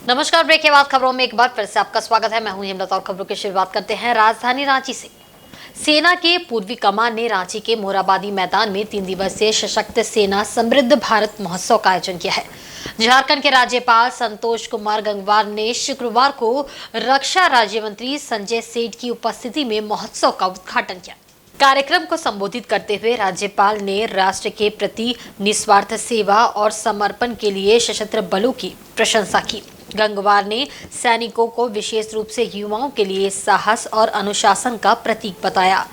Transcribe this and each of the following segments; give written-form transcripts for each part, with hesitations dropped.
नमस्कार। ब्रेक के बाद खबरों में एक बार फिर से आपका स्वागत है। मैं हूं हेमलता और खबरों की शुरुआत करते हैं राजधानी रांची से। सेना के पूर्वी कमान ने रांची के मोराबादी मैदान में 3 दिवसीय सशक्त सेना समृद्ध भारत महोत्सव का आयोजन किया है। झारखंड के राज्यपाल संतोष कुमार गंगवार ने शुक्रवार को रक्षा राज्य मंत्री संजय सेठ की उपस्थिति में महोत्सव का उद्घाटन किया। कार्यक्रम को संबोधित करते हुए राज्यपाल ने राष्ट्र के प्रति निस्वार्थ सेवा और समर्पण के लिए सशस्त्र बलों की प्रशंसा की। गंगवार ने सैनिकों को विशेष रूप से युवाओं के लिए साहस और अनुशासन का प्रतीक बताया।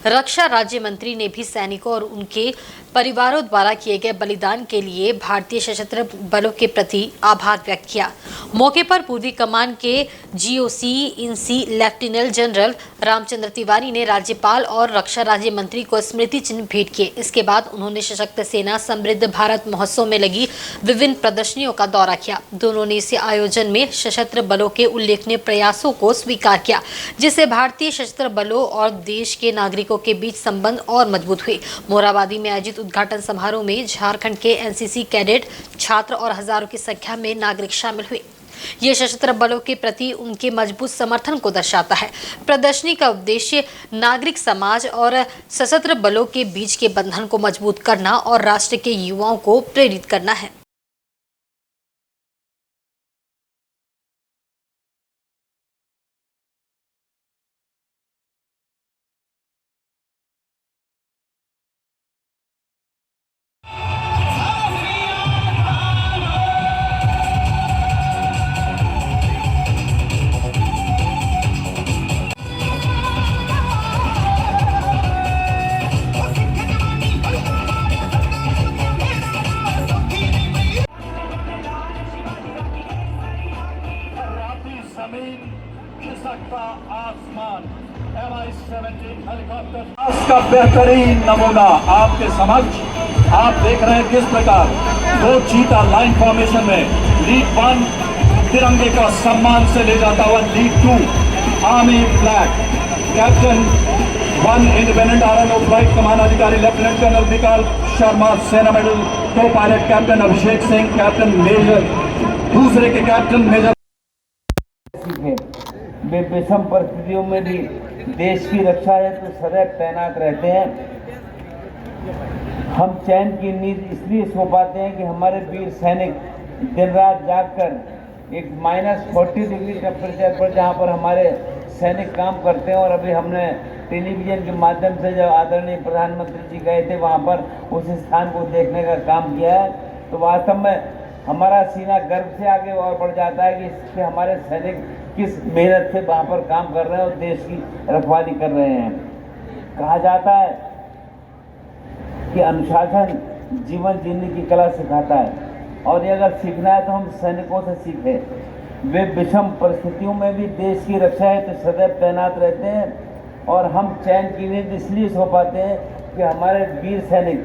रक्षा राज्य मंत्री ने भी सैनिकों और उनके परिवारों द्वारा किए गए बलिदान के लिए भारतीय सशस्त्र बलों के प्रति आभार व्यक्त किया। मौके पर पूर्वी कमान के GOC in C lieutenant general Ramchandra Tiwari ने राज्यपाल और रक्षा राज्य मंत्री को स्मृति चिन्ह भेंट किए। इसके बाद उन्होंने सशक्त सेना समृद्ध भारत महोत्सव में लगी विभिन्न प्रदर्शनियों का दौरा किया। दोनों ने इस आयोजन में सशस्त्र बलों के उल्लेखनीय प्रयासों को स्वीकार किया, जिससे भारतीय सशस्त्र बलों और देश के नागरिकों के बीच संबंध और मजबूत हुए। मोराबादी में आयोजित उद्घाटन समारोह में झारखंड के एनसीसी कैडेट छात्र और हजारों की संख्या में नागरिक शामिल हुए। ये सशस्त्र बलों के प्रति उनके मजबूत समर्थन को दर्शाता है। प्रदर्शनी का उद्देश्य नागरिक समाज और सशस्त्र बलों के बीच के बंधन को मजबूत करना और राष्ट्र के युवाओं को प्रेरित करना है। आसमान MI-17 हेलीकॉप्टर का बेहतरीन नमूना आपके समक्ष। आप देख रहे हैं किस प्रकार दो चीता लाइन फॉर्मेशन में लीड 1 तिरंगे का सम्मान से ले जाता हुआ lead 2 army flag. Captain 1 independent RNO flight कमान अधिकारी लेफ्टिनेंट कर्नल विकास शर्मा, सेना मेडल को pilot captain Abhishek Singh, captain major दूसरे के कैप्टन मेजर वे विषम परिस्थितियों में भी देश की रक्षा हेतु तो सदैव तैनात रहते हैं। हम चैन की नींद इसलिए सो पाते हैं कि हमारे वीर सैनिक दिन रात जागकर एक -40 डिग्री टेम्परेचर पर जहां पर हमारे सैनिक काम करते हैं, और अभी हमने टेलीविजन के माध्यम से जब आदरणीय प्रधानमंत्री जी गए थे वहां पर उस स्थान को देखने का काम किया है, तो वास्तव में हमारा सीना गर्व से आगे और बढ़ जाता है कि इससे हमारे सैनिक किस मेहनत से वहाँ पर काम कर रहे हैं और देश की रखवाली कर रहे हैं। कहा जाता है कि अनुशासन जीवन जीने की कला सिखाता है, और ये अगर सीखना है तो हम सैनिकों से सीखें। वे विषम परिस्थितियों में भी देश की रक्षा है तो सदैव तैनात रहते हैं, और हम चैन की नींद इसलिए सो पाते हैं कि हमारे वीर सैनिक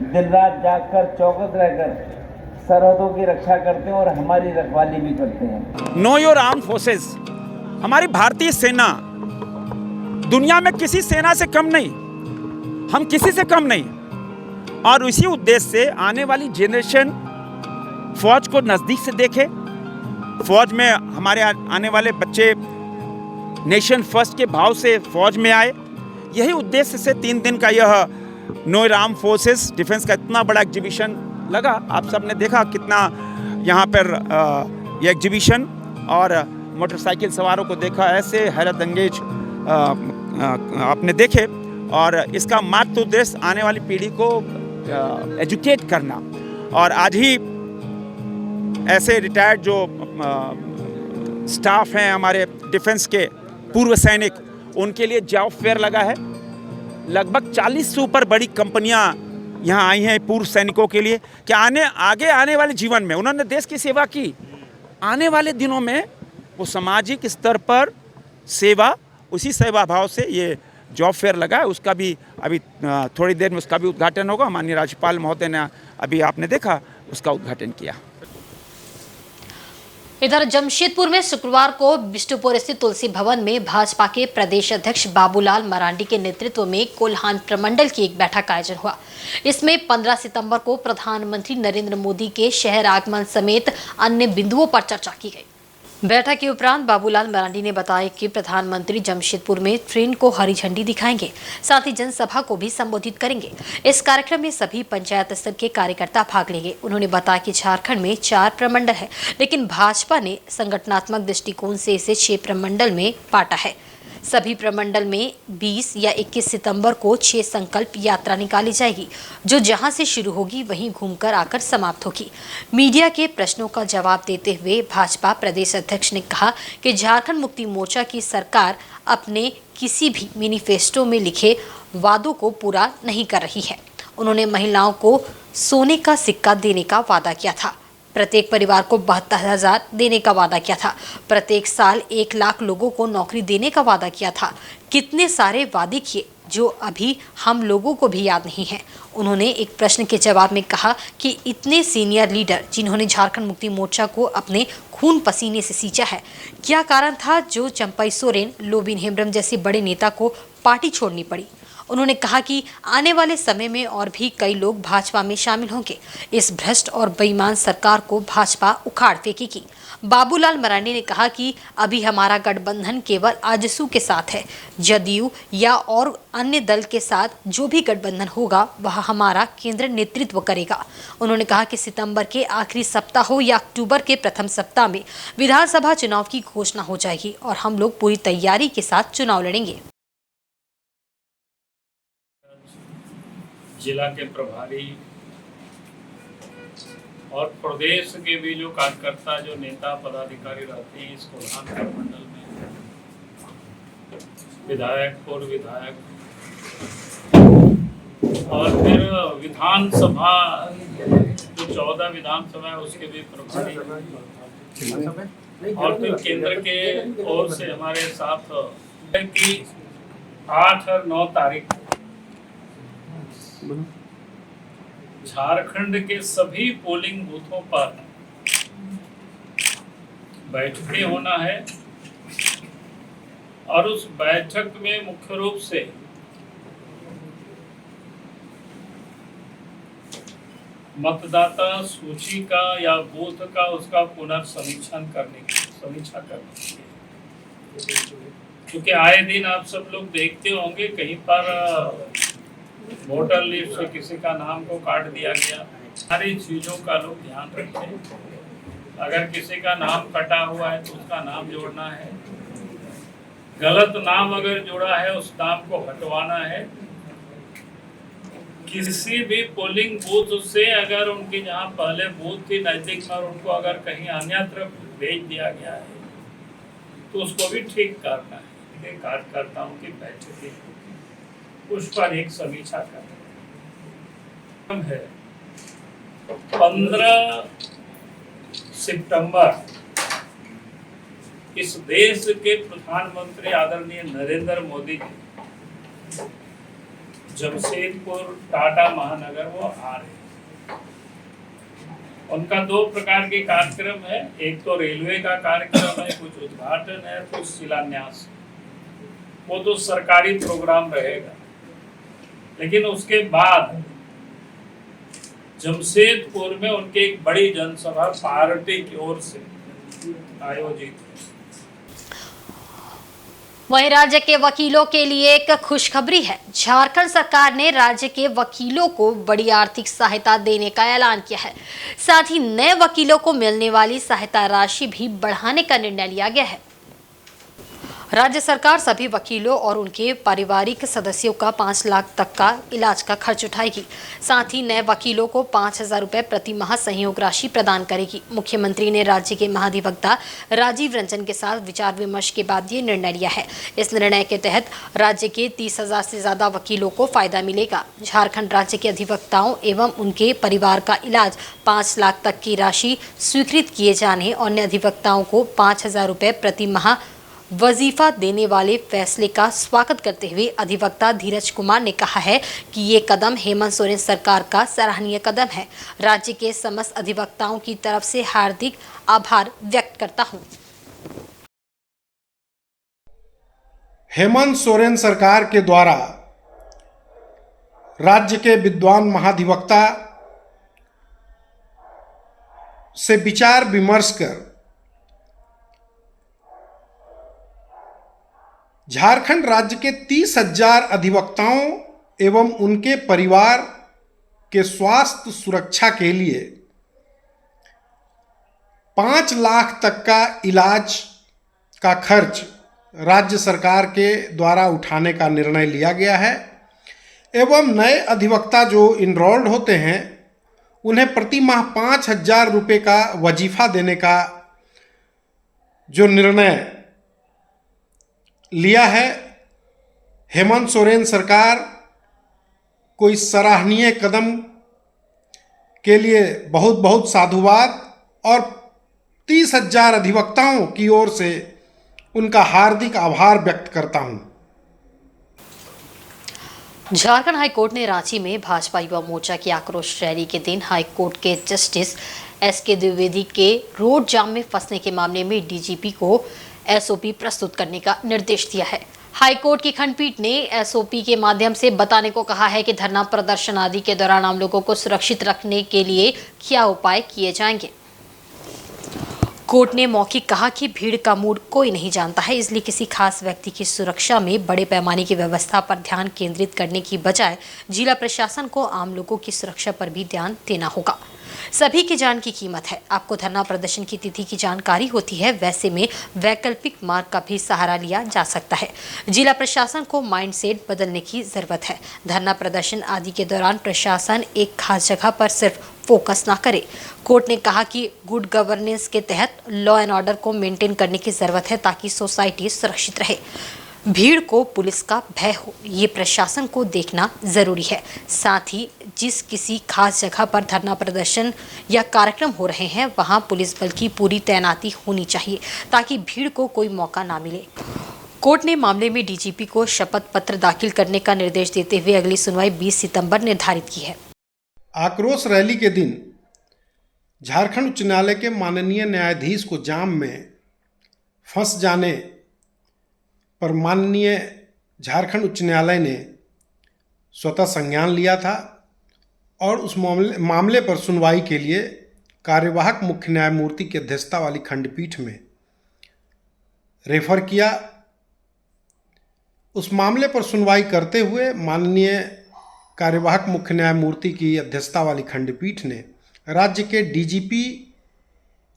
दिन रात जागकर चौकस रहकर सरहदों की रक्षा करते हैं और हमारी रखवाली भी करते हैं। Know your arm forces. हमारी भारतीय सेना दुनिया में किसी सेना से कम नहीं, हम किसी से कम नहीं, और इसी उद्देश्य से आने वाली जनरेशन फौज को नज़दीक से देखे। फौज में हमारे आने वाले बच्चे नेशन फर्स्ट के भाव से फौज में आए। यही उद्देश्य से 3 दिन का यह know your arm forces defence का इतना बड़ा एग्जीबिशन लगा। आप सब ने देखा कितना यहाँ पर ये एग्जीबिशन, और मोटरसाइकिल सवारों को देखा, ऐसे हैरत अंगेज आपने देखे। और इसका मुख्य उद्देश्य आने वाली पीढ़ी को एजुकेट करना। और आज ही ऐसे रिटायर्ड जो स्टाफ हैं हमारे डिफेंस के पूर्व सैनिक, उनके लिए जॉब फेयर लगा है। लगभग 40 से ऊपर बड़ी कंपनियां यहाँ आई हैं पूर्व सैनिकों के लिए कि आने वाले जीवन में उन्होंने देश की सेवा की। आने वाले दिनों में वो सामाजिक स्तर पर सेवा, उसी सेवा भाव से ये जॉब फेयर लगा है। उसका भी अभी थोड़ी देर में उसका भी उद्घाटन होगा। माननीय राज्यपाल महोदय ने अभी आपने देखा उसका उद्घाटन किया। इधर जमशेदपुर में शुक्रवार को बिष्टुपुर स्थित तुलसी भवन में भाजपा के प्रदेश अध्यक्ष बाबूलाल मरांडी के नेतृत्व में कोल्हान प्रमंडल की एक बैठक का आयोजन हुआ। इसमें 15 सितंबर को प्रधानमंत्री नरेंद्र मोदी के शहर आगमन समेत अन्य बिंदुओं पर चर्चा की गई। बैठक के उपरांत बाबूलाल मरांडी ने बताया कि प्रधानमंत्री जमशेदपुर में ट्रेन को हरी झंडी दिखाएंगे, साथ ही जनसभा को भी संबोधित करेंगे। इस कार्यक्रम में सभी पंचायत स्तर के कार्यकर्ता भाग लेंगे। उन्होंने बताया कि झारखंड में 4 प्रमंडल है, लेकिन भाजपा ने संगठनात्मक दृष्टिकोण से इसे 6 प्रमंडल में बांटा है। सभी प्रमंडल में 20 या 21 सितंबर को 6 संकल्प यात्रा निकाली जाएगी, जो जहां से शुरू होगी वहीं घूमकर आकर समाप्त होगी। मीडिया के प्रश्नों का जवाब देते हुए भाजपा प्रदेश अध्यक्ष ने कहा कि झारखंड मुक्ति मोर्चा की सरकार अपने किसी भी मैनिफेस्टो में लिखे वादों को पूरा नहीं कर रही है। उन्होंने महिलाओं को सोने का सिक्का देने का वादा किया था, प्रत्येक परिवार को 72,000 देने का वादा किया था, प्रत्येक साल 1 लाख लोगों को नौकरी देने का वादा किया था। कितने सारे वादे किए जो अभी हम लोगों को भी याद नहीं है। उन्होंने एक प्रश्न के जवाब में कहा कि इतने सीनियर लीडर जिन्होंने झारखंड मुक्ति मोर्चा को अपने खून पसीने से सींचा है, क्या कारण था जो चंपई सोरेन, लोबिन हेम्ब्रम जैसे बड़े नेता को पार्टी छोड़नी पड़ी। उन्होंने कहा कि आने वाले समय में और भी कई लोग भाजपा में शामिल होंगे। इस भ्रष्ट और बेईमान सरकार को भाजपा उखाड़ फेंकेगी। बाबूलाल मरांडी ने कहा कि अभी हमारा गठबंधन केवल आजसू के साथ है। जदयू या और अन्य दल के साथ जो भी गठबंधन होगा वह हमारा केंद्र नेतृत्व करेगा। उन्होंने कहा कि सितंबर के आखिरी सप्ताह हो या अक्टूबर के प्रथम सप्ताह में विधानसभा चुनाव की घोषणा हो जाएगी और हम लोग पूरी तैयारी के साथ चुनाव लड़ेंगे। जिला के प्रभारी और प्रदेश के भी जो कार्यकर्ता, जो नेता पदाधिकारी रहते हैं इस कोल्हान मंडल में, विधायक, पूर्व विधायक और फिर विधानसभा जो 14 विधानसभा है उसके भी प्रभारी और फिर केंद्र के ओर से हमारे साथ कि 8 और 9 तारीख झारखंड के सभी पोलिंग बूथों पर बैठकें होना है और उस बैठक में मुख्य रूप से मतदाता सूची का या बूथ का उसका पुनर्समीक्षा करने की क्योंकि आए दिन आप सब लोग देखते होंगे कहीं पर वोटर लिस्ट से किसी का नाम को काट दिया गया। सारी चीजों का लोग ध्यान रखें। अगर किसी का नाम कटा हुआ है तो उसका नाम जोड़ना है, गलत नाम अगर जोड़ा है उस नाम को हटवाना है। किसी भी पोलिंग बूथ से अगर उनकी जहां पहले बूथ थी नजदीक में और उनको अगर कहीं अन्यत्र भेज दिया गया है तो उसको भी ठीक करना है। कार्यकर्ताओं की बैठक उस पर एक समीक्षा करना है। 15 सितंबर इस देश के प्रधानमंत्री आदरणीय नरेंद्र मोदी जी जमशेदपुर टाटा महानगर वो आ रहे हैं। उनका 2 प्रकार के कार्यक्रम है, एक तो रेलवे का कार्यक्रम है, कुछ उद्घाटन है, कुछ शिलान्यास। वो तो सरकारी प्रोग्राम रहेगा, लेकिन उसके बाद जमशेदपुर में उनकी एक बड़ी जनसभा पार्टी की ओर से आयोजित है। वहीं राज्य के वकीलों के लिए एक खुशखबरी है। झारखंड सरकार ने राज्य के वकीलों को बड़ी आर्थिक सहायता देने का ऐलान किया है। साथ ही नए वकीलों को मिलने वाली सहायता राशि भी बढ़ाने का निर्णय लिया गया है। राज्य सरकार सभी वकीलों और उनके पारिवारिक सदस्यों का 5 लाख तक का इलाज का खर्च उठाएगी। साथ ही नए वकीलों को 5,000 रुपए प्रति माह सहयोग राशि प्रदान करेगी। मुख्यमंत्री ने राज्य के महाधिवक्ता राजीव रंजन के साथ विचार विमर्श के बाद ये निर्णय लिया है। इस निर्णय के तहत राज्य के 30,000 से ज्यादा वकीलों को फायदा मिलेगा। झारखंड राज्य के अधिवक्ताओं एवं उनके परिवार का इलाज 5 लाख तक की राशि स्वीकृत किए जाने और नए अधिवक्ताओं को 5,000 रुपए प्रति माह वजीफा देने वाले फैसले का स्वागत करते हुए अधिवक्ता धीरज कुमार ने कहा है कि ये कदम हेमंत सोरेन सरकार का सराहनीय कदम है। राज्य के समस्त अधिवक्ताओं की तरफ से हार्दिक आभार व्यक्त करता हूं। हेमंत सोरेन सरकार के द्वारा राज्य के विद्वान महाधिवक्ता से विचार विमर्श कर झारखंड राज्य के 30,000 अधिवक्ताओं एवं उनके परिवार के स्वास्थ्य सुरक्षा के लिए 5 लाख तक का इलाज का खर्च राज्य सरकार के द्वारा उठाने का निर्णय लिया गया है एवं नए अधिवक्ता जो इनरोल्ड होते हैं उन्हें प्रति माह 5,000 रुपये का वजीफा देने का जो निर्णय लिया है, हेमंत सोरेन सरकार को इस सराहनीय कदम के लिए बहुत बहुत साधुवाद और 30,000 अधिवक्ताओं की ओर से उनका हार्दिक आभार व्यक्त करता हूं। झारखंड हाईकोर्ट ने रांची में भाजपा युवा मोर्चा की आक्रोश रैली के दिन हाईकोर्ट के जस्टिस एसके द्विवेदी के रोड जाम में फंसने के मामले में डीजीपी को एसओपी प्रस्तुत करने का निर्देश दिया है। हाईकोर्ट की खंडपीठ ने एसओपी के माध्यम से बताने को कहा है कि धरना प्रदर्शन आदि के दौरान आम लोगों को सुरक्षित रखने के लिए क्या उपाय किए जाएंगे। कोर्ट ने मौखिक कहा कि भीड़ का मूड कोई नहीं जानता है, इसलिए किसी खास व्यक्ति की सुरक्षा में बड़े पैमाने की व्यवस्था पर ध्यान केंद्रित करने की बजाय जिला प्रशासन को आम लोगों की सुरक्षा पर भी ध्यान देना होगा। सभी की जान की कीमत है। आपको धरना प्रदर्शन की तिथि की जानकारी होती है, वैसे में वैकल्पिक मार्ग का भी सहारा लिया जा सकता है। जिला प्रशासन को माइंडसेट बदलने की जरूरत है। धरना प्रदर्शन आदि के दौरान प्रशासन एक खास जगह पर सिर्फ फोकस ना करे। कोर्ट ने कहा कि गुड गवर्नेंस के तहत लॉ एंड ऑर्डर को मेंटेन करने की जरूरत है ताकि सोसाइटी सुरक्षित रहे। भीड़ को पुलिस का भय हो, ये प्रशासन को देखना जरूरी है। साथ ही जिस किसी खास जगह पर धरना प्रदर्शन या कार्यक्रम हो रहे हैं वहां पुलिस बल की पूरी तैनाती होनी चाहिए ताकि भीड़ को कोई मौका ना मिले। कोर्ट ने मामले में डीजीपी को शपथ पत्र दाखिल करने का निर्देश देते हुए अगली सुनवाई 20 सितंबर निर्धारित की है। आक्रोश रैली के दिन झारखंड उच्च न्यायालय के माननीय न्यायाधीश को जाम में फंस जाने पर माननीय झारखंड उच्च न्यायालय ने स्वतः संज्ञान लिया था और उस मामले पर सुनवाई के लिए कार्यवाहक मुख्य न्यायमूर्ति की अध्यक्षता वाली खंडपीठ में रेफर किया। उस मामले पर सुनवाई करते हुए माननीय कार्यवाहक मुख्य न्यायमूर्ति की अध्यक्षता वाली खंडपीठ ने राज्य के डीजीपी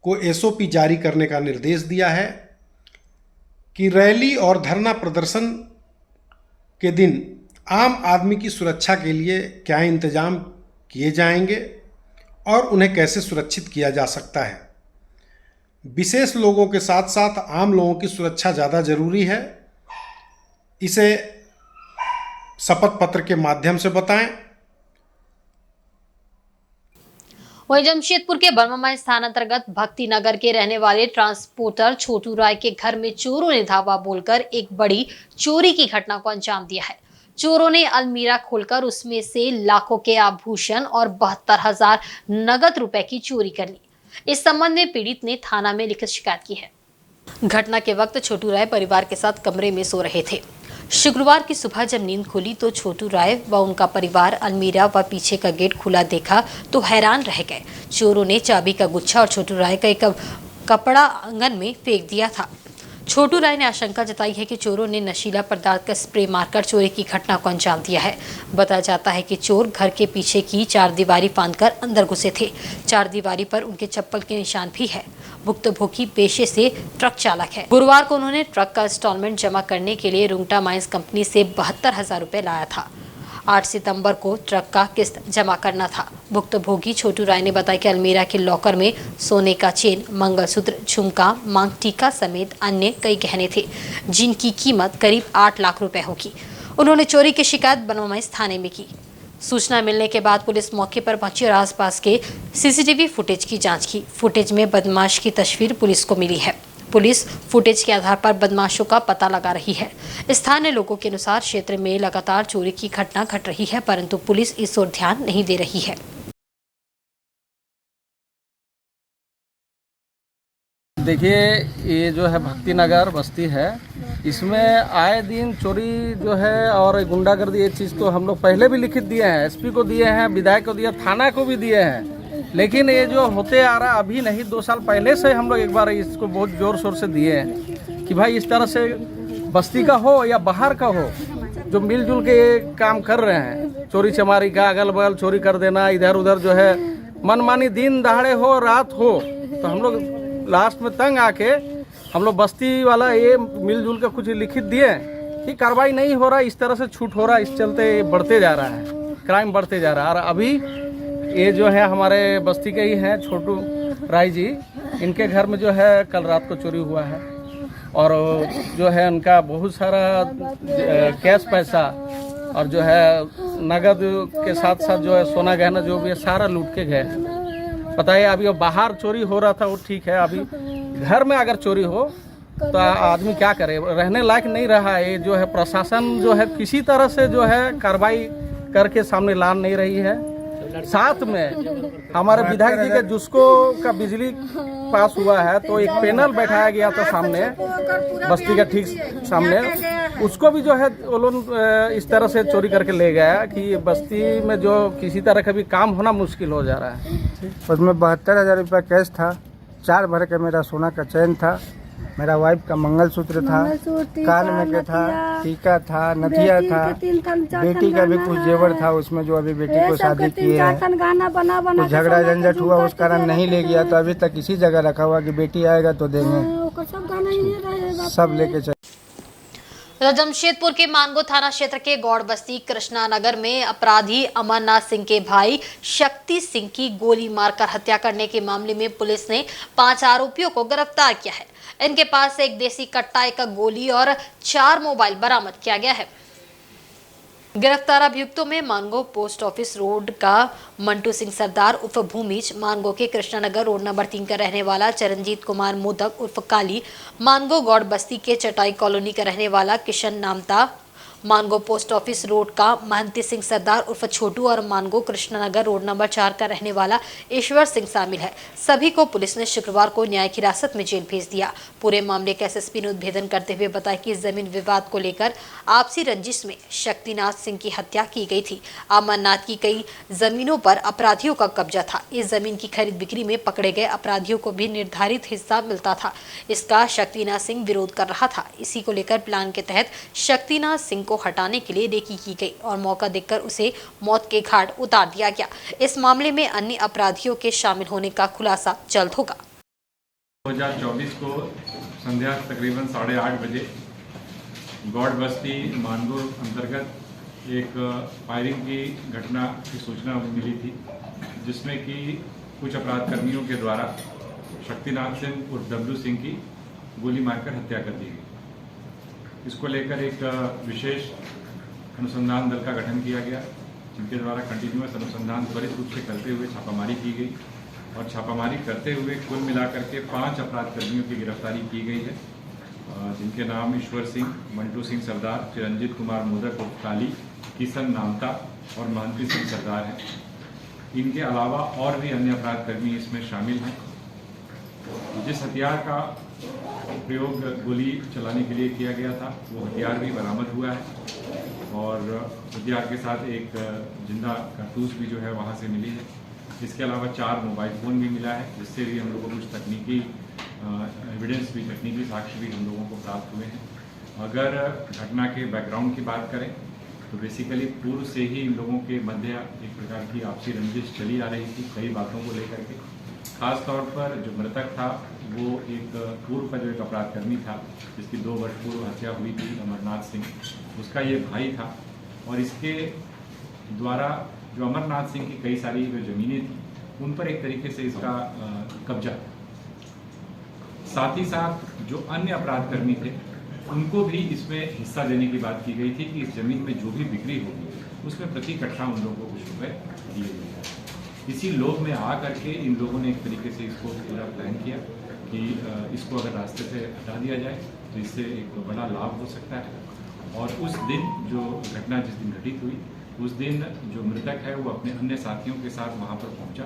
को एसओपी जारी करने का निर्देश दिया है कि रैली और धरना प्रदर्शन के दिन आम आदमी की सुरक्षा के लिए क्या इंतजाम किए जाएंगे और उन्हें कैसे सुरक्षित किया जा सकता है। विशेष लोगों के साथ साथ आम लोगों की सुरक्षा ज़्यादा जरूरी है। इसे शपथ पत्र के माध्यम से बताएं। वहीं जमशेदपुर के बर्मामाई स्थान अंतर्गत भक्ति नगर के रहने वाले ट्रांसपोर्टर छोटू राय के घर में चोरों ने धावा बोलकर एक बड़ी चोरी की घटना को अंजाम दिया है। चोरों ने अलमीरा खोलकर उसमें से लाखों के आभूषण और 72,000 नगद रुपए की चोरी कर ली। इस संबंध में पीड़ित ने थाना में लिखित शिकायत की है। घटना के वक्त छोटू राय परिवार के साथ कमरे में सो रहे थे। शुक्रवार की सुबह जब नींद खुली तो छोटू राय व उनका परिवार अलमीरा व पीछे का गेट खुला देखा तो हैरान रह गए। चोरों ने चाबी का गुच्छा और छोटू राय का एक कपड़ा आंगन में फेंक दिया था। छोटू राय ने आशंका जताई है कि चोरों ने नशीला पदार्थ का स्प्रे मारकर चोरी की घटना को अंजाम दिया है। बताया जाता है कि चोर घर के पीछे की चारदीवारी फांदकर अंदर घुसे थे। चारदीवारी पर उनके चप्पल के निशान भी है। भुक्तभोगी पेशे से ट्रक चालक है। गुरुवार को उन्होंने ट्रक का इंस्टॉलमेंट जमा करने के लिए रुंगटा माइंस कंपनी से 72,000 रुपए लाया था। 8 सितंबर को ट्रक का किस्त जमा करना था। भुक्तभोगी छोटू राय ने बताया कि अलमीरा के लॉकर में सोने का चेन, मंगलसूत्र, झुमका, मांग टीका समेत अन्य कई गहने थे, जिनकी कीमत करीब 8 लाख रुपए होगी। उन्होंने चोरी की शिकायत बर्मामाई थाने में की। सूचना मिलने के बाद पुलिस मौके पर पहुंची और आसपास के सीसीटीवी फुटेज की जांच की। फुटेज में बदमाश की तस्वीर पुलिस को मिली है। पुलिस फुटेज के आधार पर बदमाशों का पता लगा रही है। स्थानीय लोगों के अनुसार क्षेत्र में लगातार चोरी की घटना घट रही है, परंतु पुलिस इस ओर ध्यान नहीं दे रही है। देखिए, ये जो है भक्ति नगर बस्ती है, इसमें आए दिन चोरी जो है और गुंडागर्दी, ये चीज़ तो हम लोग पहले भी लिखित दिए हैं, एसपी को दिए हैं, विधायक को दिए, थाना को भी दिए हैं। लेकिन ये जो होते आ रहा अभी नहीं, 2 साल पहले से हम लोग एक बार इसको बहुत ज़ोर शोर से दिए हैं कि भाई इस तरह से बस्ती का हो या बाहर का हो, जो मिलजुल के काम कर रहे हैं, चोरी चमारी का अगल बगल चोरी कर देना, इधर उधर जो है मनमानी दिन दहाड़े हो रात हो, तो हम लोग लास्ट में तंग आके हम लोग बस्ती वाला ये मिलजुल के कुछ लिखित दिए कि कार्रवाई नहीं हो रहा, इस तरह से छूट हो रहा, इस चलते बढ़ते जा रहा है, क्राइम बढ़ते जा रहा है। और अभी ये जो है हमारे बस्ती के ही हैं छोटू राय जी, इनके घर में जो है कल रात को चोरी हुआ है और जो है उनका बहुत सारा कैश पैसा और जो है नगद के साथ साथ जो है सोना गहना जो भी है सारा लूट के गए। पता है अभी बाहर चोरी हो रहा था वो ठीक है, अभी घर में अगर चोरी हो तो आदमी क्या करे, रहने लायक नहीं रहा है। ये जो है प्रशासन जो है किसी तरह से जो है कार्रवाई करके सामने ला नहीं रही है। साथ में हमारे विधायक जी के जुस्को का बिजली पास हुआ है तो एक पैनल बैठाया गया था सामने बस्ती के ठीक सामने, उसको भी जो है वो लोग इस तरह से चोरी करके ले गया कि बस्ती में जो किसी तरह का भी काम होना मुश्किल हो जा रहा है। उसमें 72,000 रुपया कैश था, 4 भर के मेरा सोना का चैन था, मेरा वाइफ का मंगलसूत्र था, कान में के था, टीका था, नथिया था, बेटी का भी कुछ जेवर था उसमें जो अभी बेटी को शादी किए हैं। कुछ झगड़ा झंझट हुआ उस कारण नहीं ले गया, तो अभी तक इसी जगह रखा हुआ कि बेटी आएगा तो देंगे, सब लेके चले। जमशेदपुर के मानगो थाना क्षेत्र के गौड़ बस्ती कृष्णा नगर में अपराधी अमरनाथ सिंह के भाई शक्ति सिंह की गोली मारकर हत्या करने के मामले में पुलिस ने 5 आरोपियों को गिरफ्तार किया है। इनके पास से एक देसी कट्टा, एक गोली और 4 मोबाइल बरामद किया गया है। गिरफ्तार अभियुक्तों में मानगो पोस्ट ऑफिस रोड का मंटू सिंह सरदार उर्फ भूमिज, मानगो के कृष्णानगर रोड नंबर 3 का रहने वाला चरणजीत कुमार मोदक उर्फ काली, मानगो गौड़ बस्ती के चटाई कॉलोनी का रहने वाला किशन नामता, मानगो पोस्ट ऑफिस रोड का महंती सिंह सरदार उर्फ छोटू और मानगो कृष्णानगर रोड नंबर 4 का रहने वाला ईश्वर सिंह शामिल है। सभी को पुलिस ने शुक्रवार को न्यायिक हिरासत में जेल भेज दिया। पूरे मामले का एसएसपी ने उद्भेदन करते हुए बताया कि जमीन विवाद को लेकर आपसी रंजिश में शक्तिनाथ सिंह की हत्या की गई थी। अमरनाथ की कई जमीनों पर अपराधियों का कब्जा था। इस जमीन की खरीद बिक्री में पकड़े गए अपराधियों को भी निर्धारित हिस्सा मिलता था। इसका शक्तिनाथ सिंह विरोध कर रहा था। इसी को लेकर प्लान के तहत शक्तिनाथ सिंह को हटाने के लिए रेकी की गई और मौका देखकर उसे मौत के घाट उतार दिया गया। इस मामले में अन्य अपराधियों के शामिल होने का खुलासा जल्द होगा। 2024 को संध्या तकरीबन 8:30 बजे गौड़ बस्ती मानगो अंतर्गत एक फायरिंग की घटना की सूचना मिली थी, जिसमें कि कुछ अपराध कर्मियों के द्वारा शक्तिनाथ सिंह उर्फ डब्लू सिंह की गोली मारकर हत्या कर दी गई। इसको लेकर एक विशेष अनुसंधान दल का गठन किया गया, जिनके द्वारा कंटिन्यूअस अनुसंधान त्वरित रूप से करते हुए छापामारी की गई और छापामारी करते हुए कुल मिलाकर के 5 अपराध कर्मियों की गिरफ्तारी की गई है, जिनके नाम ईश्वर सिंह, मंटू सिंह सरदार, चिरंजीत कुमार मोदक उर्फ काली, किशन नामता और महंती सिंह सरदार हैं। इनके अलावा और भी अन्य अपराध कर्मी इसमें शामिल हैं। जिस हथियार का प्रयोग गोली चलाने के लिए किया गया था वो हथियार भी बरामद हुआ है और हथियार के साथ एक जिंदा कारतूस भी जो है वहाँ से मिली है। इसके अलावा 4 मोबाइल फ़ोन भी मिला है, जिससे भी हम लोगों को कुछ तकनीकी एविडेंस भी, तकनीकी साक्ष्य भी हम लोगों को प्राप्त हुए हैं। अगर घटना के बैकग्राउंड की बात करें तो बेसिकली पूर्व से ही इन लोगों के मध्य एक प्रकार की आपसी रंजिश चली आ रही थी कई बातों को लेकर के। खास तौर पर जो मृतक था वो एक पूर्व का जो एक अपराध कर्मी था, जिसकी 2 वर्ष पूर्व हत्या हुई थी, अमरनाथ सिंह, उसका ये भाई था और इसके द्वारा जो अमरनाथ सिंह की कई सारी जो ज़मीनें थी उन पर एक तरीके से इसका कब्जा था। साथ ही साथ जो अन्य अपराध कर्मी थे उनको भी इसमें हिस्सा देने की बात की गई थी कि इस ज़मीन में जो भी बिक्री होगी उसमें प्रति कट्ठा उन लोगों को कुछ रुपये दिए गए। इसी लोभ में आ करके इन लोगों ने एक तरीके से इसको पूरा प्लान किया कि इसको अगर रास्ते से हटा दिया जाए तो इससे एक बड़ा लाभ हो सकता है। और उस दिन जो घटना जिस दिन घटित हुई उस दिन जो मृतक है वो अपने अन्य साथियों के साथ वहाँ पर पहुँचा,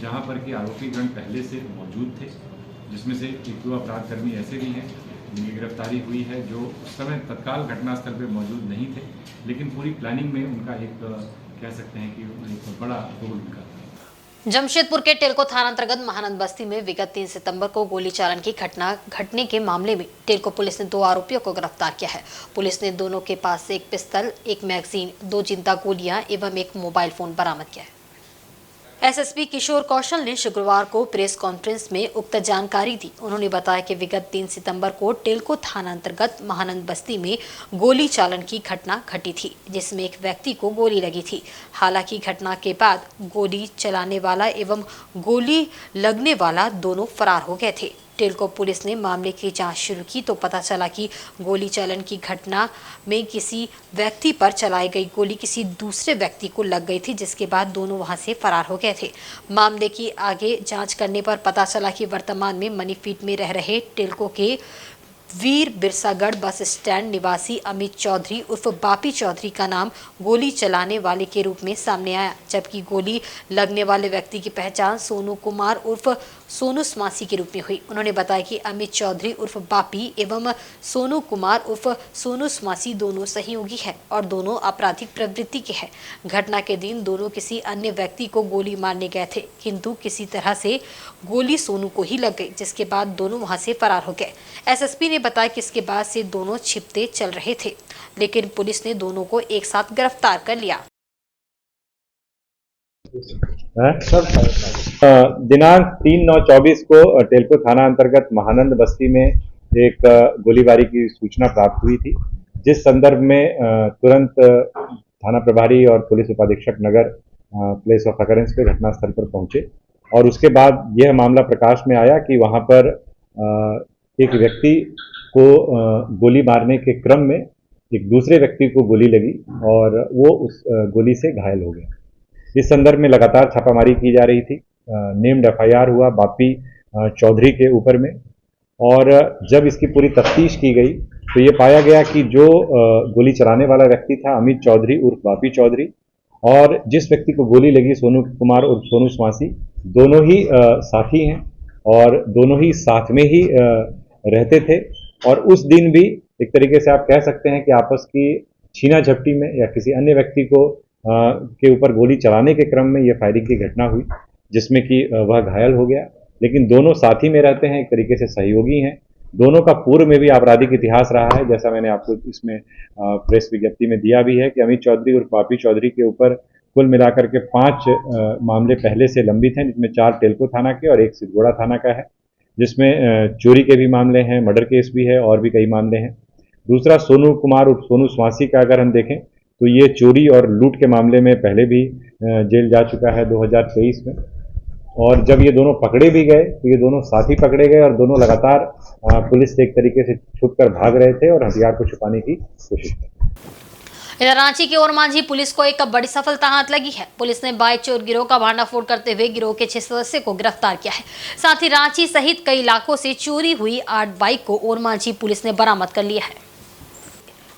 जहाँ पर कि आरोपीगण पहले से मौजूद थे, जिसमें से 1-2 अपराध कर्मी ऐसे भी हैं जिनकी गिरफ्तारी हुई है जो उस समय तत्काल घटनास्थल पर मौजूद नहीं थे, लेकिन पूरी प्लानिंग में उनका एक कह सकते हैं कि एक बड़ा रोल उनका था। जमशेदपुर के टेल्को थाना अंतर्गत महानंद बस्ती में विगत 3 सितंबर को गोली चालन की घटना घटने के मामले में टेल्को पुलिस ने 2 आरोपियों को गिरफ्तार किया है। पुलिस ने दोनों के पास से एक पिस्तल, एक मैगजीन, 2 जिंदा गोलियां एवं एक मोबाइल फोन बरामद किया है। एसएसपी किशोर कौशल ने शुक्रवार को प्रेस कॉन्फ्रेंस में उक्त जानकारी दी। उन्होंने बताया कि विगत 3 सितंबर को टेल्को थाना अंतर्गत महानंद बस्ती में गोली चालन की घटना घटी थी, जिसमें एक व्यक्ति को गोली लगी थी। हालांकि घटना के बाद गोली चलाने वाला एवं गोली लगने वाला दोनों फरार हो गए थे। टेल्को पुलिस ने मामले की जांच शुरू की तो पता चला कि गोली चालन की घटना में किसी व्यक्ति पर चलाई गई गोली किसी दूसरे व्यक्ति को लग गई थी, जिसके बाद दोनों वहां से फरार हो गए थे। मामले की आगे जांच करने पर पता चला कि वर्तमान में मनीफीट में रह रहे टेल्को के वीर बिरसागढ़ बस स्टैंड निवासी अमित चौधरी उर्फ बापी चौधरी का नाम गोली चलाने वाले के रूप में सामने आया, जबकि गोली लगने वाले व्यक्ति की पहचान सोनू कुमार उर्फ सोनू स्वासी के रूप में हुई। उन्होंने बताया कि अमित चौधरी उर्फ बापी एवं सोनू कुमार उर्फ सोनू स्वासी दोनों सहयोगी हैं और दोनों आपराधिक प्रवृत्ति के हैं। घटना के दिन दोनों किसी अन्य व्यक्ति को गोली मारने गए थे, किंतु किसी तरह से गोली सोनू को ही लग गई, जिसके बाद दोनों वहां से फरार हो गए। एसएसपी ने बताया कि इसके बाद से दोनों छिपते चल रहे थे, लेकिन पुलिस ने दोनों को एक साथ गिरफ्तार कर लिया। दिनांक 3/9/24 को टेल्को थाना अंतर्गत महानंद बस्ती में एक गोलीबारी की सूचना प्राप्त हुई थी, जिस संदर्भ में तुरंत थाना प्रभारी और पुलिस उपाधीक्षक नगर प्लेस ऑफ अकरेंस पे घटनास्थल पर पहुंचे और उसके बाद यह मामला प्रकाश में आया कि वहां पर एक व्यक्ति को गोली मारने के क्रम में एक दूसरे व्यक्ति को गोली लगी और वो उस गोली से घायल हो गया। इस संदर्भ में लगातार छापामारी की जा रही थी। नेम्ड एफआईआर हुआ बापी चौधरी के ऊपर में और जब इसकी पूरी तफ्तीश की गई तो ये पाया गया कि जो गोली चलाने वाला व्यक्ति था अमित चौधरी उर्फ बापी चौधरी और जिस व्यक्ति को गोली लगी सोनू कुमार उर्फ सोनू स्वासी, दोनों ही साथी हैं और दोनों ही साथ में ही रहते थे और उस दिन भी एक तरीके से आप कह सकते हैं कि आपस की छीना झपटी में या किसी अन्य व्यक्ति को के ऊपर गोली चलाने के क्रम में यह फायरिंग की घटना हुई, जिसमें कि वह घायल हो गया। लेकिन दोनों साथी में रहते हैं, एक तरीके से सहयोगी हैं। दोनों का पूर्व में भी आपराधिक इतिहास रहा है, जैसा मैंने आपको इसमें प्रेस विज्ञप्ति में दिया भी है कि अमित चौधरी और बापी चौधरी के ऊपर कुल मिलाकर के 5 मामले पहले से लंबित हैं, जिसमें 4 टेल्को थाना के और 1 सिद्धगोड़ा थाना का है, जिसमें चोरी के भी मामले हैं, मर्डर केस भी है और भी कई मामले हैं। दूसरा सोनू कुमार और सोनू स्वासी का अगर हम देखें तो ये चोरी और लूट के मामले में पहले भी जेल जा चुका है 2023 में और जब ये दोनों पकड़े भी गए तो ये दोनों साथी पकड़े गए और दोनों लगातार पुलिस से एक तरीके से छुपकर भाग रहे थे और हथियार को छुपाने की कोशिश की। इधर रांची के ओरमांझी पुलिस को एक बड़ी सफलता हाथ लगी है। पुलिस ने बाइक चोर गिरोह का भांडाफोड़ करते हुए गिरोह के 6 सदस्यों को गिरफ्तार किया है। साथ ही रांची सहित कई इलाकों से चोरी हुई 8 बाइक को ओरमांझी पुलिस ने बरामद कर लिया है।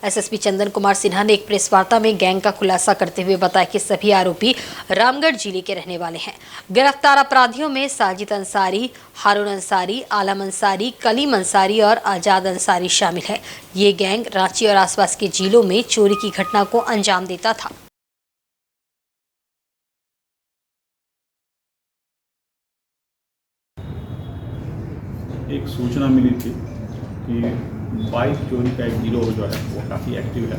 एसएसपी चंदन कुमार सिन्हा ने एक प्रेस वार्ता में गैंग का खुलासा करते हुए बताया कि सभी आरोपी रामगढ़ जिले के रहने वाले हैं। गिरफ्तार अपराधियों में साजिद अंसारी, हारून अंसारी, आलम अंसारी, कलीम अंसारी और आजाद अंसारी शामिल है। ये गैंग रांची और आसपास के जिलों में चोरी की घटना को अंजाम देता था। एक सूचना मिली थी कि बाइक चोरी का एक गिरोह जो है वो काफ़ी एक्टिव है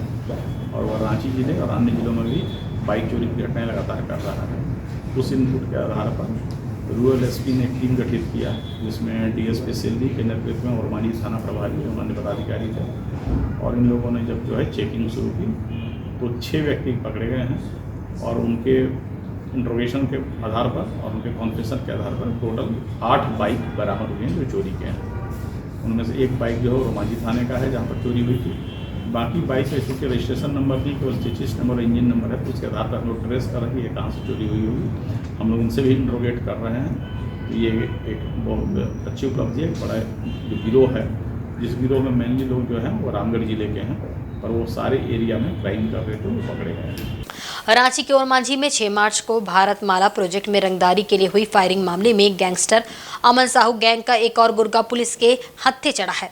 और वह रांची जिले और अन्य जिलों में भी बाइक चोरी की घटनाएं लगातार कर रहा है। उस इनपुट के आधार पर रूरल एसपी ने एक टीम गठित किया, जिसमें डीएसपी सिल्दी के नेतृत्व में ओरमांझी थाना प्रभारी और अन्य पदाधिकारी थे और इन लोगों ने जब जो है चेकिंग शुरू की तो 6 व्यक्ति पकड़े गए हैं और उनके इंट्रोगेशन के आधार पर और उनके कॉन्फेशन के आधार पर टोटल 8 बाइक बरामद हुए हैं जो चोरी के हैं। उनमें से एक बाइक जो है ओरमांझी थाने का है जहाँ पर चोरी हुई थी। बाकी बाइक से चूँकि रजिस्ट्रेशन नंबर नहीं, केवल चेचिस नंबर और इंजन नंबर है, तो उसके आधार पर हम लोग ट्रेस कर रहे हैं ये कहाँ से चोरी हुई होगी। हम लोग इनसे भी इंट्रोगेट कर रहे हैं। तो ये एक बहुत अच्छी उपलब्धि है। बड़ा जो गिरोह है, जिस गिरोह में मेनली लोग जो हैं वो रामगढ़ जिले के हैं, पर वो सारे एरिया में क्राइम कर रहे थे, वो पकड़े गए हैं। रांची के ओरमांझी में 6 मार्च को भारतमाला प्रोजेक्ट में रंगदारी के लिए हुई फायरिंग मामले में गैंगस्टर अमन साहू गैंग का एक और गुर्गा पुलिस के हत्थे चढ़ा है।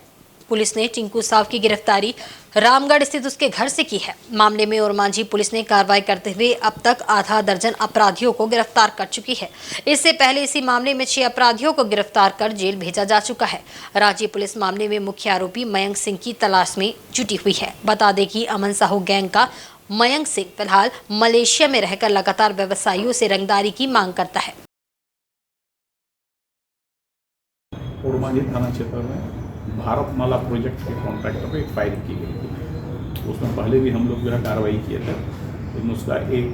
पुलिस ने टिंकू साव की गिरफ्तारी रामगढ़ स्थित उसके घर से की है। मामले में ओरमांझी पुलिस ने कार्रवाई करते हुए अब तक आधा दर्जन अपराधियों को गिरफ्तार कर चुकी है। इससे पहले इसी मामले में 6 अपराधियों को गिरफ्तार कर जेल भेजा जा चुका है। रांची पुलिस मामले में मुख्य आरोपी मयंक सिंह की तलाश में जुटी हुई है। बता दें कि अमन साहू गैंग का मयंक सिंह फिलहाल मलेशिया में रहकर लगातार व्यवसायियों से रंगदारी की मांग करता है। ओरमांझी थाना क्षेत्र में भारतमाला प्रोजेक्ट के कॉन्ट्रैक्टर पे एक फायरिंग की गई थी। उसमें पहले भी हम लोग जो है कार्रवाई किए थे। लेकिन उसका एक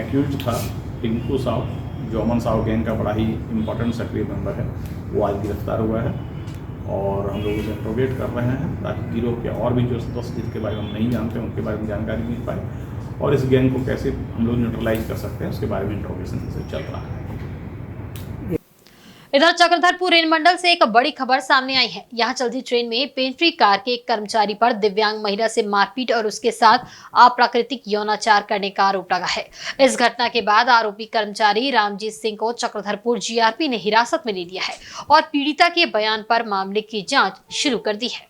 एक्यूज था टिंकू साव, जो अमन साव गैंग का बड़ा ही इम्पोर्टेंट सक्रिय मेंबर है। वो आज गिरफ्तार हुआ है और हम लोग उसे इंट्रोगेट कर रहे हैं ताकि गिरोह के और भी जो सदस्य जिसके बारे में हम नहीं जानते उनके बारे में जानकारी मिल पाए और इस गैंग को कैसे हम लोग न्यूट्रलाइज कर सकते हैं उसके बारे में इंट्रोगेशन से चल रहा है। इधर चक्रधरपुर रेल मंडल से एक बड़ी खबर सामने आई है। यहाँ चलती ट्रेन में पेंट्री कार के एक कर्मचारी पर दिव्यांग महिला से मारपीट और उसके साथ अप्राकृतिक यौनाचार करने का आरोप लगा है। इस घटना के बाद आरोपी कर्मचारी रामजीत सिंह को चक्रधरपुर जीआरपी ने हिरासत में ले लिया है और पीड़िता के बयान पर मामले की जाँच शुरू कर दी है।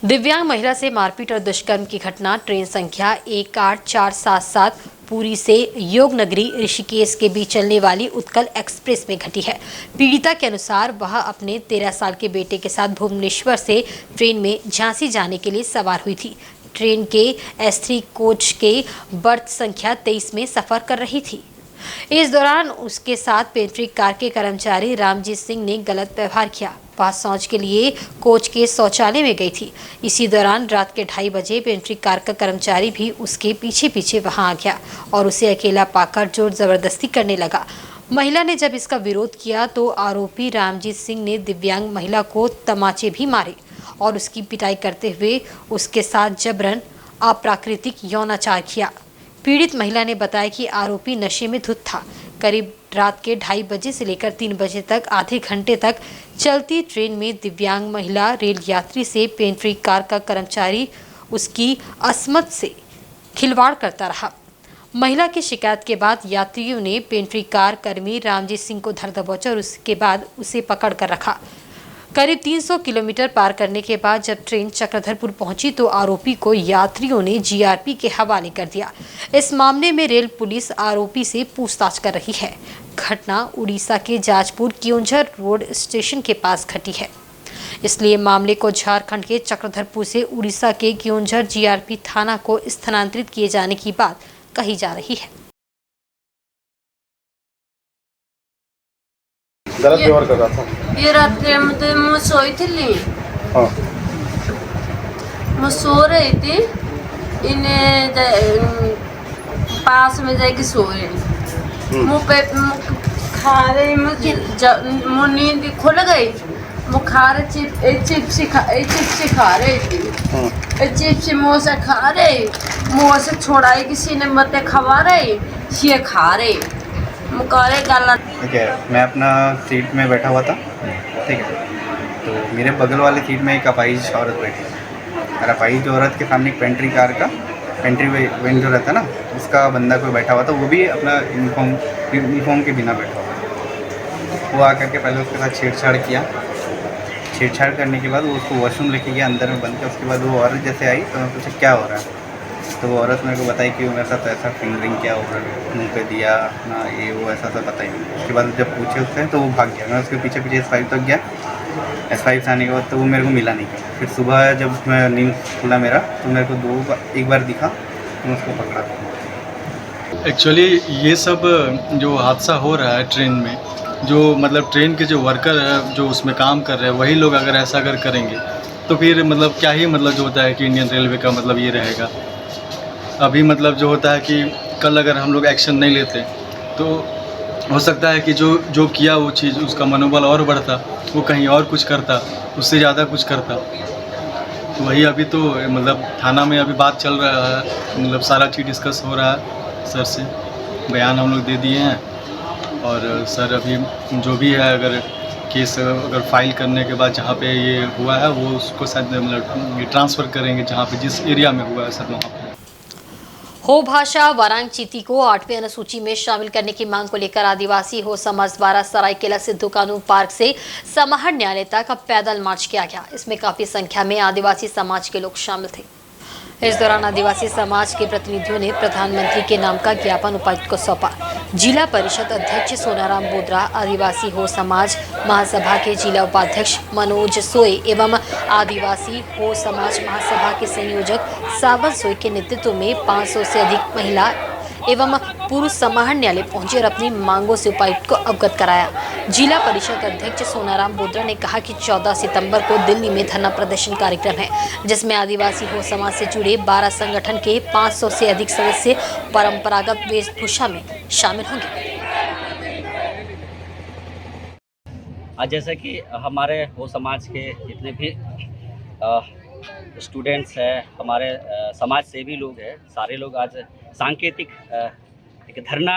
दिव्यांग महिला से मारपीट और दुष्कर्म की घटना ट्रेन संख्या 18477 पुरी से योगनगरी ऋषिकेश के बीच चलने वाली उत्कल एक्सप्रेस में घटी है। पीड़िता के अनुसार वह अपने 13 साल के बेटे के साथ भुवनेश्वर से ट्रेन में झांसी जाने के लिए सवार हुई थी। ट्रेन के S3 कोच के बर्थ संख्या 23 में सफर कर रही थी। इस दौरान उसके साथ पेंट्री कार के कर्मचारी रामजीत सिंह ने गलत व्यवहार किया। वह शौच के लिए कोच के शौचालय में गई थी। इसी दौरान रात के 2:30 बजे पेंट्री कार का कर्मचारी भी उसके पीछे पीछे वहां आ गया और उसे अकेला पाकर जोर जबरदस्ती करने लगा। महिला ने जब इसका विरोध किया तो आरोपी रामजीत सिंह ने दिव्यांग महिला को तमाचे भी मारे और उसकी पिटाई करते हुए उसके साथ जबरन अप्राकृतिक यौनाचार किया। पीड़ित महिला ने बताया कि आरोपी नशे में धुत था। करीब रात के 2:30 बजे से लेकर 3 बजे तक आधे घंटे तक चलती ट्रेन में दिव्यांग महिला रेल यात्री से पेंट्री कार का कर्मचारी उसकी अस्मत से खिलवाड़ करता रहा। महिला की शिकायत के बाद यात्रियों ने पेंट्री कार कर्मी रामजीत सिंह को धर दबोचा और उसके बाद उसे पकड़ कर रखा। करीब 300 किलोमीटर पार करने के बाद जब ट्रेन चक्रधरपुर पहुंची तो आरोपी को यात्रियों ने जीआरपी के हवाले कर दिया। इस मामले में रेल पुलिस आरोपी से पूछताछ कर रही है। घटना उड़ीसा के जाजपुर क्योंझर रोड स्टेशन के पास घटी है, इसलिए मामले को झारखंड के चक्रधरपुर से उड़ीसा के क्योंझर जीआरपी थाना को स्थानांतरित किए जाने की बात कही जा रही है। गलत व्यवहार कर रहा था। ये रात मैं सोई थी, मैं सो रही थी, इन्हें पास में जाके सो रही, मुँह पे खा रही, मुझे नींद खुल गई, मुँह खा रही चिप्स खा रही थी, चिप्स मुँह से खा रही, मुँह से छोड़ाई किसी ने मत खवा रही, ये खा रही मुकारे गलत। ठीक है, मैं अपना सीट में बैठा हुआ था, ठीक है, तो मेरे बगल वाले सीट में एक अपाहिज औरत बैठी है और अपाहिज औरत के सामने एक पेंट्री कार का पेंट्री वैन जो रहता है ना, उसका बंदा कोई बैठा हुआ था, वो भी अपना यूनिफॉर्म के बिना बैठा हुआ। वो आकर के पहले उसके साथ छेड़छाड़ किया। छेड़छाड़ करने के बाद वो उसको वॉशरूम लेके गया अंदर में बंद कर। उसके बाद वो औरत जैसे आई तो मैं पूछा क्या हो रहा है, तो वो औरत मेरे को बताई कि मेरे साथ ऐसा फिंगरिंग क्या हो रहा है, मुँह पे दिया अपना ये वो ऐसा बताई। उसके बाद जब पूछे उससे तो वो भाग गया। मैं उसके पीछे पीछे S5 तक गया। S5 से आने के बाद तो वो मेरे को मिला नहीं। फिर सुबह जब मैं नींद खुला मेरा तो मेरे को एक बार दिखा तो मैं उसको पकड़ा। एक्चुअली ये सब जो हादसा हो रहा है ट्रेन में, जो मतलब ट्रेन के जो वर्कर है जो उसमें काम कर रहे हैं वही लोग अगर ऐसा अगर करेंगे तो फिर मतलब क्या ही मतलब जो होता है कि इंडियन रेलवे का मतलब ये रहेगा। अभी मतलब जो होता है कि कल अगर हम लोग एक्शन नहीं लेते तो हो सकता है कि जो किया वो चीज़ उसका मनोबल और बढ़ता, वो कहीं और कुछ करता, उससे ज़्यादा कुछ करता। तो वही अभी तो मतलब थाना में अभी बात चल रहा है, मतलब सारा चीज़ डिस्कस हो रहा है। सर से बयान हम लोग दे दिए हैं और सर अभी जो भी है अगर केस अगर फाइल करने के बाद जहाँ पे ये हुआ है वो उसको शायद मतलब ट्रांसफ़र करेंगे जहाँ पे जिस एरिया में हुआ है सर वहाँ पे। हो भाषा वारांग चीती को 8वीं अनुसूची में शामिल करने की मांग को लेकर आदिवासी हो समाज द्वारा सरायकेला सिद्धू कानून पार्क से समाहर न्यायालय तक पैदल मार्च किया गया। इसमें काफी संख्या में आदिवासी समाज के लोग शामिल थे। इस दौरान आदिवासी समाज के प्रतिनिधियों ने प्रधानमंत्री के नाम का ज्ञापन उपायुक्त को सौंपा। जिला परिषद अध्यक्ष सोनाराम बोद्रा, आदिवासी हो समाज महासभा के जिला उपाध्यक्ष मनोज सोय एवं आदिवासी हो समाज महासभा के संयोजक सावन सोय के नेतृत्व में 500 से अधिक महिला एवं पुरुष समाहर न्यायालय पहुंचे और अपनी मांगों से उपायुक्त को अवगत कराया। जिला परिषद अध्यक्ष सोनाराम बोद्रा ने कहा कि 14 सितंबर को दिल्ली में धरना प्रदर्शन कार्यक्रम है, जिसमें आदिवासी हो समाज से जुड़े 12 संगठन के 500 से अधिक सदस्य परंपरागत वेशभूषा में शामिल होंगे। आज जैसे कि हमारे हो समाज के जितने भी स्टूडेंट्स हैं, हमारे समाज सेवी लोग हैं, सारे लोग आज सांकेतिक एक धरना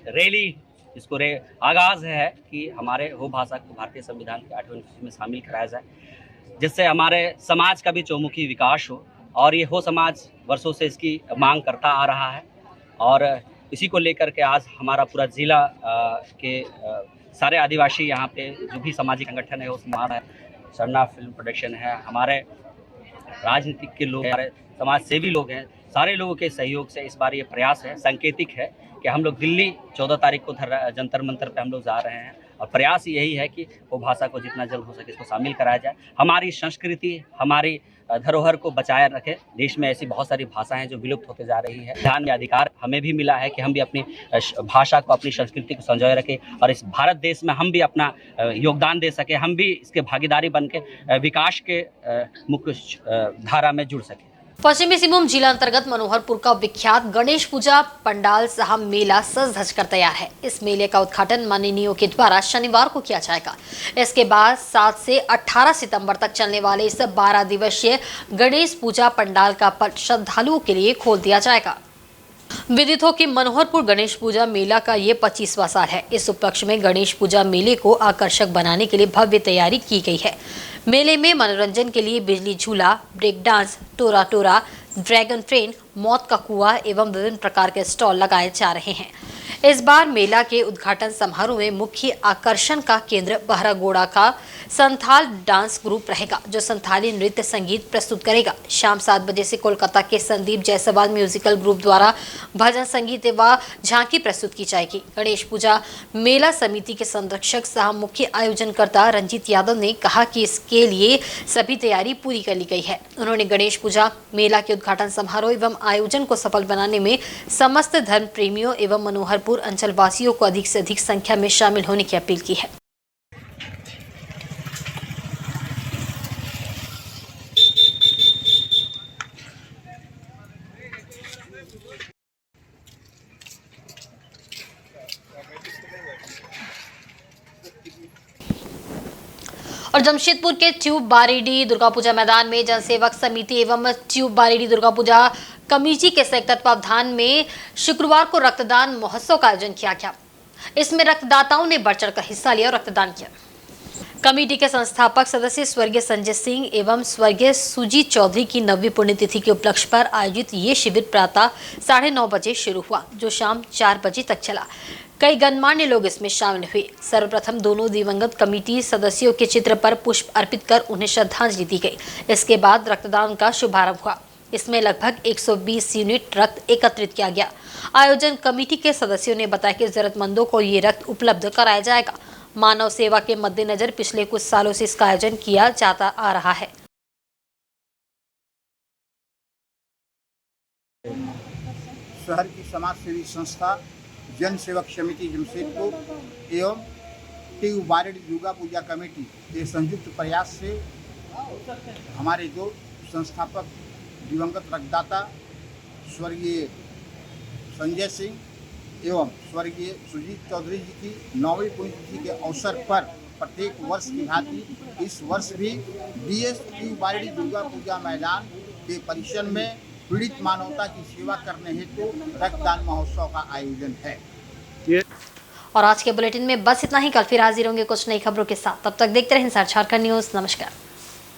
रैली इसको आगाज़ है कि हमारे हो भाषा को भारतीय संविधान के 8वें अनुसूची में शामिल कराया जाए, जिससे हमारे समाज का भी चौमुखी विकास हो। और ये हो समाज वर्षों से इसकी मांग करता आ रहा है और इसी को लेकर के आज हमारा पूरा जिला के सारे आदिवासी यहाँ पे जो भी सामाजिक संगठन है, वो समाज है, सरना फिल्म प्रोडक्शन है, हमारे राजनीतिक के लोग, हमारे समाज सेवी लोग हैं, सारे लोगों के सहयोग से इस बार ये प्रयास है, सांकेतिक है कि हम लोग दिल्ली 14 तारीख को जंतर मंतर पे हम लोग जा रहे हैं और प्रयास यही है कि वो भाषा को जितना जल्द हो सके इसको शामिल कराया जाए। हमारी संस्कृति, हमारी धरोहर को बचाए रखे। देश में ऐसी बहुत सारी भाषाएं हैं जो विलुप्त होते जा रही है। ध्यान में अधिकार हमें भी मिला है कि हम भी अपनी भाषा को, अपनी संस्कृति को संजोए रखें और इस भारत देश में हम भी अपना योगदान दे सके, हम भी इसके भागीदारी बन के विकास के मुख्य धारा में जुड़ सके। पश्चिमी सिंहभूम जिला अंतर्गत मनोहरपुर का विख्यात गणेश पूजा पंडाल साहब मेला सज धज कर तैयार है। इस मेले का उद्घाटन माननीयों के द्वारा शनिवार को किया जाएगा। इसके बाद 7 से 18 सितंबर तक चलने वाले इस 12 दिवसीय गणेश पूजा पंडाल का पट श्रद्धालुओं के लिए खोल दिया जाएगा। विदित हो कि मनोहरपुर गणेश पूजा मेला का ये 25वां साल है। इस उपलक्ष्य में गणेश पूजा मेले को आकर्षक बनाने के लिए भव्य तैयारी की गई है। मेले में मनोरंजन के लिए बिजली झूला, ब्रेक डांस, टोरा टोरा, ड्रैगन ट्रेन, मौत का कुआं एवं विभिन्न प्रकार के स्टॉल लगाए जा रहे हैं। इस बार मेला के उद्घाटन समारोह में मुख्य आकर्षण का केंद्र बहरागोड़ा का संथाल डांस ग्रुप रहेगा, जो संथाली नृत्य संगीत प्रस्तुत करेगा। शाम 7 बजे से कोलकाता के संदीप जायसवाल म्यूजिकल ग्रुप द्वारा भजन संगीत व झांकी प्रस्तुत की जाएगी। गणेश पूजा मेला समिति के संरक्षक सह मुख्य आयोजनकर्ता रंजीत यादव ने कहा कि इसके लिए सभी तैयारी पूरी कर ली गई है। उन्होंने गणेश पूजा मेला के उद्घाटन समारोह एवं आयोजन को सफल बनाने में समस्त धर्म प्रेमियों एवं मनोहरपुर अंचल वासियों को अधिक से अधिक संख्या में शामिल होने की अपील की है। और जमशेदपुर के ट्यूब बारीडी दुर्गा पूजा मैदान में जनसेवक समिति एवं ट्यूब बारीडी दुर्गा पूजा कमेटी के संयुक्त तत्वावधान में शुक्रवार को रक्तदान महोत्सव का आयोजन किया गया। इसमें रक्तदाताओं ने बढ़ चढ़कर हिस्सा लिया और रक्तदान किया। कमेटी के संस्थापक सदस्य स्वर्गीय संजय सिंह एवं स्वर्गीय सुजीत चौधरी की 9वीं पुण्यतिथि के उपलक्ष्य पर आयोजित ये शिविर प्रातः 9:30 बजे शुरू हुआ, जो शाम 4 बजे तक चला। कई गणमान्य लोग इसमें शामिल हुए। सर्वप्रथम दोनों दिवंगत कमेटी सदस्यों के चित्र पर पुष्प अर्पित कर उन्हें श्रद्धांजलि दी गई। इसके बाद रक्तदान का शुभारंभ हुआ। इसमें लगभग 120 यूनिट रक्त एकत्रित किया गया। आयोजन कमेटी के सदस्यों ने बताया कि जरूरतमंदों को ये रक्त उपलब्ध कराया जाएगा। मानव सेवा के मद्देनजर पिछले कुछ सालों से इसका आयोजन किया जाता आ रहा है। शहर की समाज सेवी संस्था जन सेवक समिति जमशेदपुर एवं ट्यूब बारीडी दुर्गा पूजा कमेटी के संयुक्त प्रयास से हमारे दो संस्थापक दिवंगत रक्तदाता स्वर्गीय संजय सिंह एवं स्वर्गीय सुजीत चौधरी जी की 9वीं पुण्यतिथि के अवसर पर प्रत्येक वर्ष की भांति इस वर्ष भी BS ट्यूब बारीडी दुर्गा पूजा मैदान के परिसर में पीड़ित मानवता की सेवा करने हेतु रक्तदान महोत्सव का आयोजन है। और आज के बुलेटिन में बस इतना ही। कल फिर हाजिर होंगे कुछ नई खबरों के साथ। तब तक देखते रहें इंसार झारखंड न्यूज। नमस्कार।